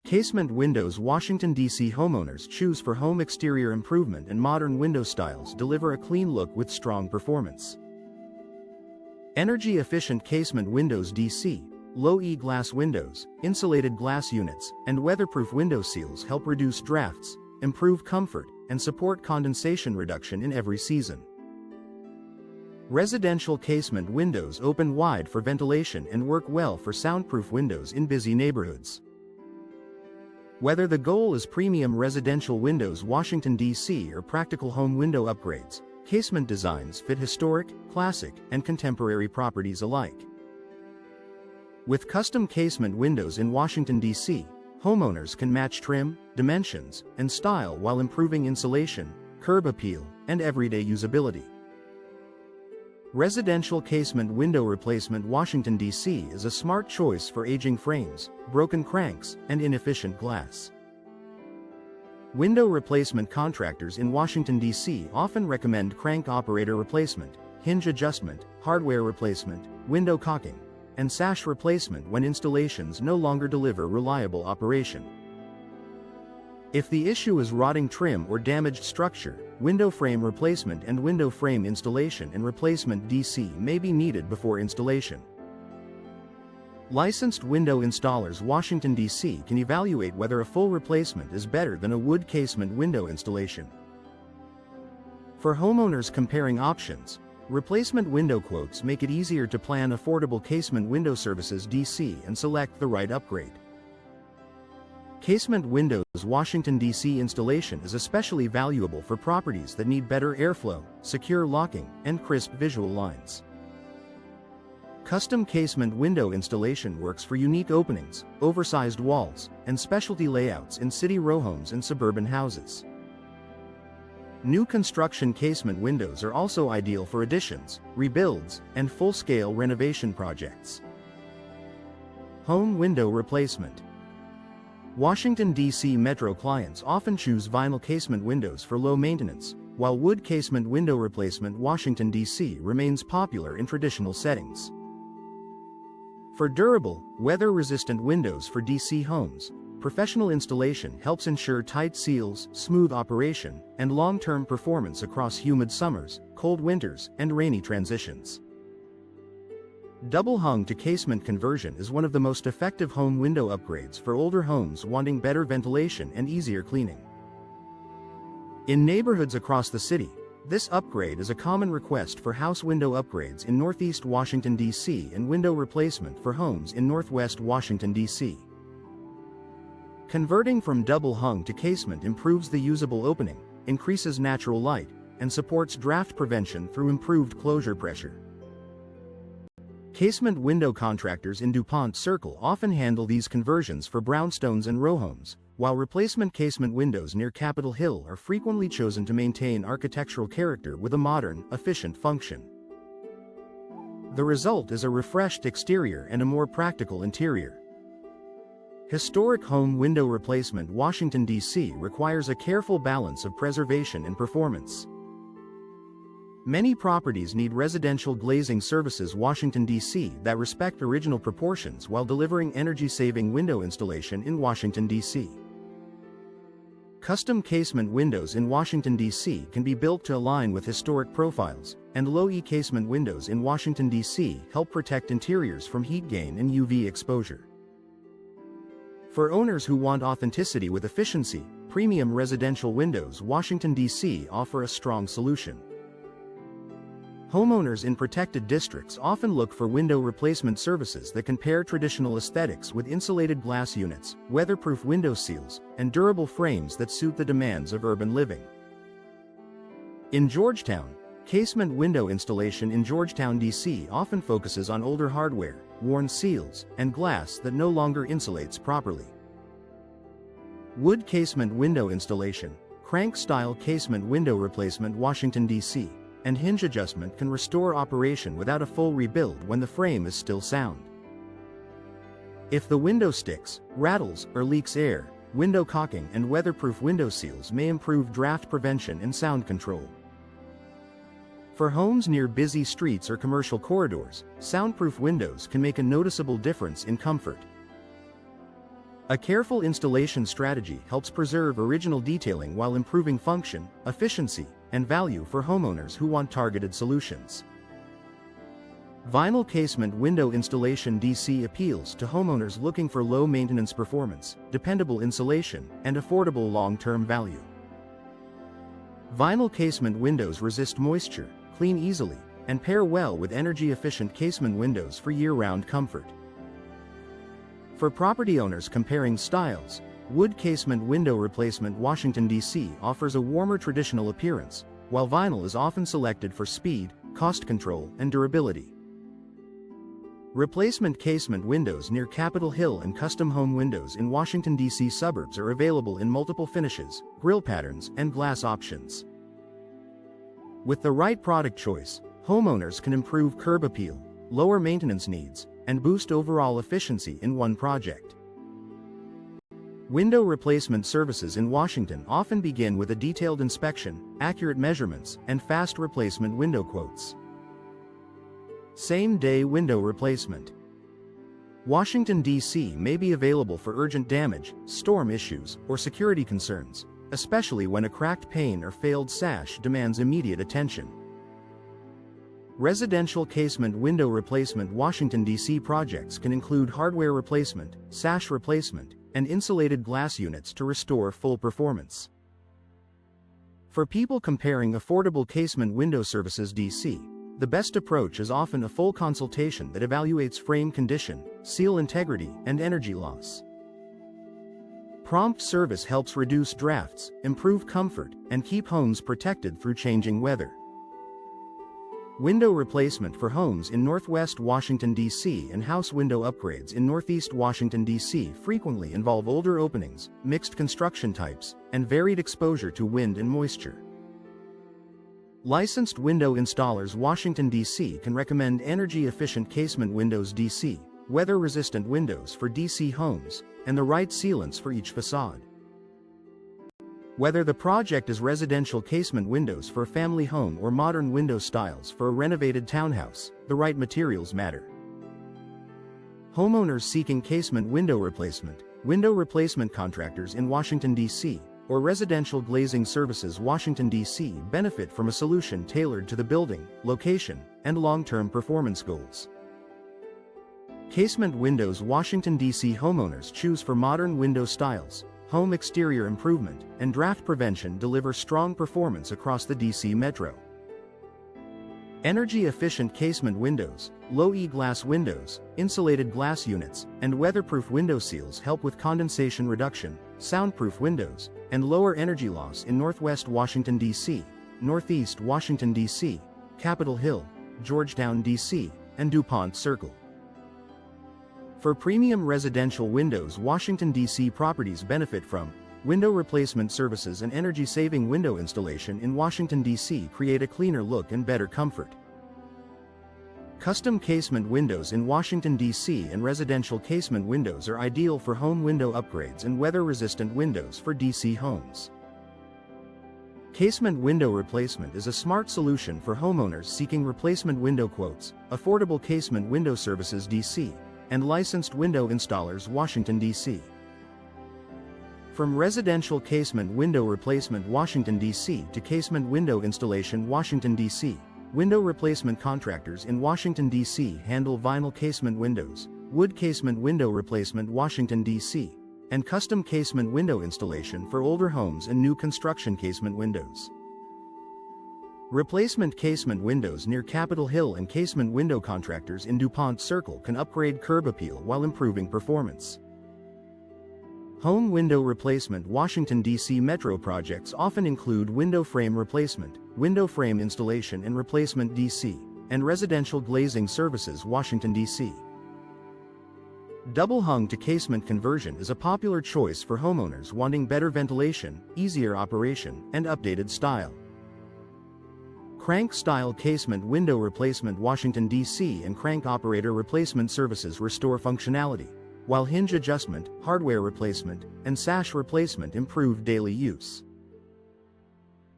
Casement windows. Washington, D.C. homeowners choose for home exterior improvement, and modern window styles deliver a clean look with strong performance. Energy-efficient casement windows. D.C. low-E glass windows, insulated glass units, and weatherproof window seals help reduce drafts, improve comfort, and support condensation reduction in every season. Residential casement windows open wide for ventilation and work well for soundproof windows in busy neighborhoods. Whether the goal is premium residential windows, Washington, D.C., or practical home window upgrades, casement designs fit historic, classic, and contemporary properties alike. With custom casement windows in Washington, D.C., homeowners can match trim, dimensions, and style while improving insulation, curb appeal, and everyday usability. Residential casement window replacement. Washington, D.C. is a smart choice for aging frames, broken cranks, and inefficient glass. Window replacement contractors in Washington, D.C. often recommend crank operator replacement, hinge adjustment, hardware replacement, window caulking, and sash replacement when installations no longer deliver reliable operation. If the issue is rotting trim or damaged structure, window frame replacement and window frame installation and replacement D.C. may be needed before installation. Licensed window installers. Washington, D.C. can evaluate whether a full replacement is better than a wood casement window installation. For homeowners comparing options, replacement window quotes make it easier to plan affordable casement window services D.C. and select the right upgrade. Casement windows. Washington, D.C. installation is especially valuable for properties that need better airflow, secure locking, and crisp visual lines. Custom casement window installation works for unique openings, oversized walls, and specialty layouts in city row homes and suburban houses. New construction casement windows are also ideal for additions, rebuilds, and full-scale renovation projects. Home window replacement. Washington, D.C. Metro clients often choose vinyl casement windows for low maintenance, while wood casement window replacement. Washington, D.C. remains popular in traditional settings. For durable, weather-resistant windows for D.C. homes, professional installation helps ensure tight seals, smooth operation, and long-term performance across humid summers, cold winters, and rainy transitions. Double-hung to casement conversion is one of the most effective home window upgrades for older homes wanting better ventilation and easier cleaning. In neighborhoods across the city, this upgrade is a common request for house window upgrades in Northeast Washington, D.C. and window replacement for homes in Northwest Washington, D.C. Converting from double-hung to casement improves the usable opening, increases natural light, and supports draft prevention through improved closure pressure. Casement window contractors in DuPont Circle often handle these conversions for brownstones and row homes, while replacement casement windows near Capitol Hill are frequently chosen to maintain architectural character with a modern, efficient function. The result is a refreshed exterior and a more practical interior. Historic home window replacement. Washington, D.C. requires a careful balance of preservation and performance. Many properties need residential glazing services. Washington, D.C. that respect original proportions while delivering energy-saving window installation in Washington, D.C. Custom casement windows in Washington, D.C. can be built to align with historic profiles, and low-E casement windows in Washington, D.C. help protect interiors from heat gain and UV exposure. For owners who want authenticity with efficiency, premium residential windows. Washington, D.C. offer a strong solution. Homeowners in protected districts often look for window replacement services that can pair traditional aesthetics with insulated glass units, weatherproof window seals, and durable frames that suit the demands of urban living. In Georgetown, casement window installation in Georgetown, D.C. often focuses on older hardware, worn seals, and glass that no longer insulates properly. Wood casement window installation, crank-style casement window replacement. Washington, D.C. and hinge adjustment can restore operation without a full rebuild when the frame is still sound. If the window sticks, rattles, or leaks air, window caulking and weatherproof window seals may improve draft prevention and sound control. For homes near busy streets or commercial corridors, soundproof windows can make a noticeable difference in comfort. A careful installation strategy helps preserve original detailing while improving function, efficiency, and value for homeowners who want targeted solutions. Vinyl casement window installation DC appeals to homeowners looking for low maintenance performance, dependable insulation, and affordable long-term value. Vinyl casement windows resist moisture, clean easily, and pair well with energy-efficient casement windows for year-round comfort. For property owners comparing styles, wood casement window replacement Washington, D.C. offers a warmer traditional appearance, while vinyl is often selected for speed, cost control, and durability. Replacement casement windows near Capitol Hill and custom home windows in Washington, D.C. suburbs are available in multiple finishes, grille patterns, and glass options. With the right product choice, homeowners can improve curb appeal, lower maintenance needs, and boost overall efficiency in one project. Window replacement services in Washington often begin with a detailed inspection, accurate measurements, and fast replacement window quotes. Same-day window replacement. Washington, D.C. may be available for urgent damage, storm issues, or security concerns, especially when a cracked pane or failed sash demands immediate attention. Residential casement window replacement Washington, D.C. projects can include hardware replacement, sash replacement, and insulated glass units to restore full performance. For people comparing affordable casement window services D.C., the best approach is often a full consultation that evaluates frame condition, seal integrity, and energy loss. Prompt service helps reduce drafts, improve comfort, and keep homes protected through changing weather. Window replacement for homes in Northwest Washington, D.C. and house window upgrades in Northeast Washington, D.C. frequently involve older openings, mixed construction types, and varied exposure to wind and moisture. Licensed window installers Washington, D.C. can recommend energy-efficient casement windows D.C., weather-resistant windows for D.C. homes, and the right sealants for each facade. Whether the project is residential casement windows for a family home or modern window styles for a renovated townhouse, the right materials matter. Homeowners seeking casement window replacement contractors in Washington, D.C., or residential glazing services Washington, D.C. benefit from a solution tailored to the building, location, and long-term performance goals. Casement windows Washington, D.C. homeowners choose for modern window styles, home exterior improvement, and draft prevention deliver strong performance across the D.C. metro. Energy-efficient casement windows, low-E glass windows, insulated glass units, and weatherproof window seals help with condensation reduction, soundproof windows, and lower energy loss in Northwest Washington, D.C., Northeast Washington, D.C., Capitol Hill, Georgetown, D.C., and DuPont Circle. For premium residential windows Washington, D.C. properties benefit from window replacement services and energy-saving window installation in Washington, D.C. create a cleaner look and better comfort. Custom casement windows in Washington, D.C. and residential casement windows are ideal for home window upgrades and weather-resistant windows for D.C. homes. Casement window replacement is a smart solution for homeowners seeking replacement window quotes, affordable casement window services D.C., and licensed window installers Washington, D.C. From residential casement window replacement Washington, D.C. to casement window installation Washington, D.C., window replacement contractors in Washington, D.C. handle vinyl casement windows, wood casement window replacement Washington, D.C., and custom casement window installation for older homes and new construction casement windows. Replacement casement windows near Capitol Hill and casement window contractors in DuPont Circle can upgrade curb appeal while improving performance. Home window replacement Washington, D.C. metro projects often include window frame replacement, window frame installation and replacement D.C., and residential glazing services Washington, D.C. Double-hung to casement conversion is a popular choice for homeowners wanting better ventilation, easier operation, and updated style. Crank-style casement window replacement Washington, D.C. and crank operator replacement services restore functionality, while hinge adjustment, hardware replacement, and sash replacement improve daily use.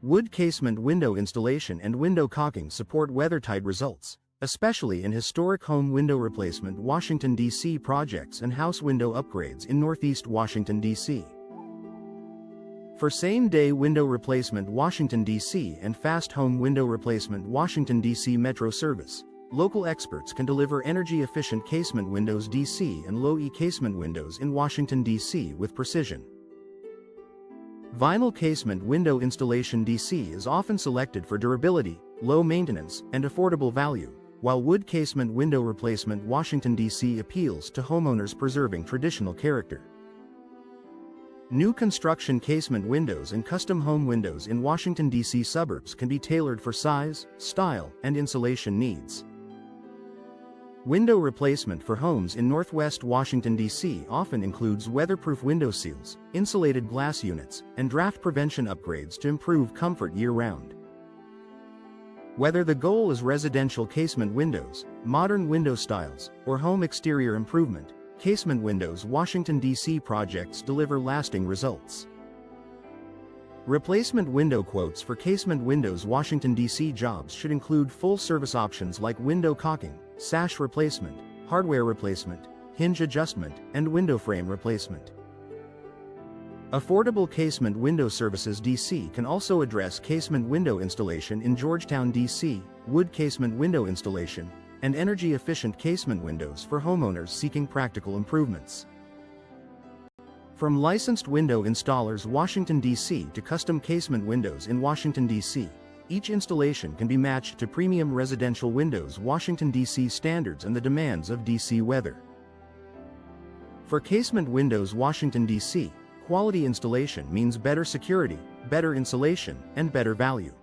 Wood casement window installation and window caulking support weathertight results, especially in historic home window replacement Washington, D.C. projects and house window upgrades in Northeast Washington, D.C. For same-day window replacement Washington, D.C. and fast home window replacement Washington, D.C. Metro service, local experts can deliver energy-efficient casement windows DC and low-E casement windows in Washington, D.C. with precision. Vinyl casement window installation DC is often selected for durability, low maintenance, and affordable value, while wood casement window replacement Washington, D.C. appeals to homeowners preserving traditional character. New construction casement windows and custom home windows in Washington, D.C. suburbs can be tailored for size, style, and insulation needs. Window replacement for homes in Northwest Washington, D.C. often includes weatherproof window seals, insulated glass units, and draft prevention upgrades to improve comfort year-round. Whether the goal is residential casement windows, modern window styles, or home exterior improvement, Casement Windows Washington, D.C. projects deliver lasting results. Replacement window quotes for Casement Windows Washington, D.C. jobs should include full-service options like window caulking, sash replacement, hardware replacement, hinge adjustment, and window frame replacement. Affordable Casement Window Services D.C. can also address casement window installation in Georgetown, D.C., wood casement window installation, and energy-efficient casement windows for homeowners seeking practical improvements. From licensed window installers Washington, D.C. to custom casement windows in Washington, D.C., each installation can be matched to premium residential windows Washington, D.C. standards and the demands of D.C. weather. For Casement Windows Washington, D.C., quality installation means better security, better insulation, and better value.